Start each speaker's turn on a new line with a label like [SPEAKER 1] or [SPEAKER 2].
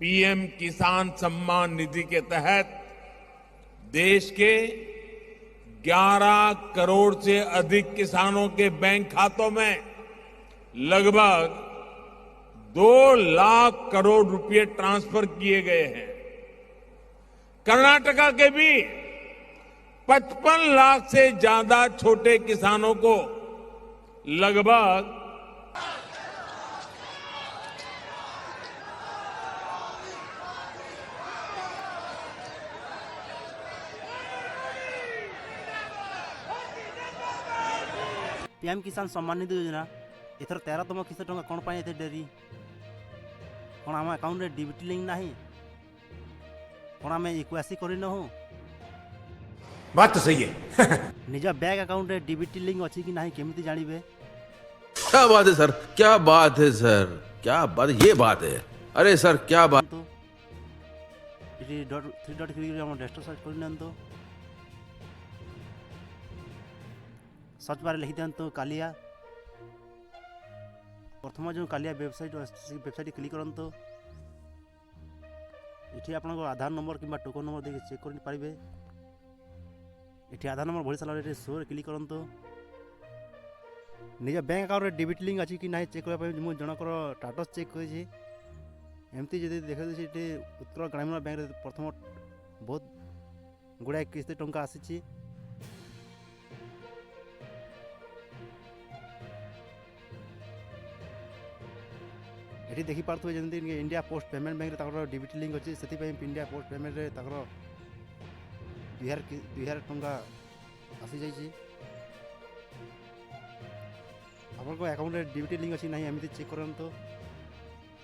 [SPEAKER 1] PM किसान सम्मान निधि के तहत देश के 11 करोड़ से अधिक किसानों के बैंक खातों में लगभग 2 लाख करोड़ रुपए ट्रांसफर किए गए हैं। कर्नाटका के भी 55 लाख से ज्यादा छोटे किसानों को लगभग
[SPEAKER 2] पीएम किसान सम्मान निधि योजना एथर 13तम किस्त टंका कौन पाए एते डेरी कौन आम अकाउंट रे डीबीटी लिंक नहीं कौन आम इक्वेसी कर न हो
[SPEAKER 3] बात तो सही है।
[SPEAKER 2] निज बैंक अकाउंट रे डीबीटी लिंक अच्छी कि नहीं केमिति जानिबे।
[SPEAKER 4] क्या बात है सर, क्या बात है सर, क्या बात, ये बात है। अरे सर क्या बात।
[SPEAKER 2] तो इटी डॉट 3 डॉट क्लिक हम डेस्कटॉप सर्च कर नन तो सर्च बार लिखि देन तो कालिया प्रथम जो कालिया वेबसाइट क्लिक करन तो इठी आपन आधार नंबर किंबा टोकन नंबर देखि चेक कर पारिबे। इठी आधार नंबर भरी सारा इठी शो क्लिक करन तो निज बैंक अकाउंट रे डेबिट लिंक अछि कि नाही चेक करबा पय मु जनकर स्टेटस चेक करि छी। एमती जदि देखै छी इठी उत्तर ग्रामीण बैंक रे प्रथम बहुत गुडा किस्त टंका आसी छी। एठी देखि पारथु जंती इंडिया पोस्ट पेमेंट बैंक रे ताकर डीबीटी लिंक अछि सेति पय इंडिया पोस्ट पेमेंट रे ताकर 2000 टंका आसी जाई छी। आपन को अकाउंट रे डीबीटी लिंक अछि नाही एमिति चेक करन तो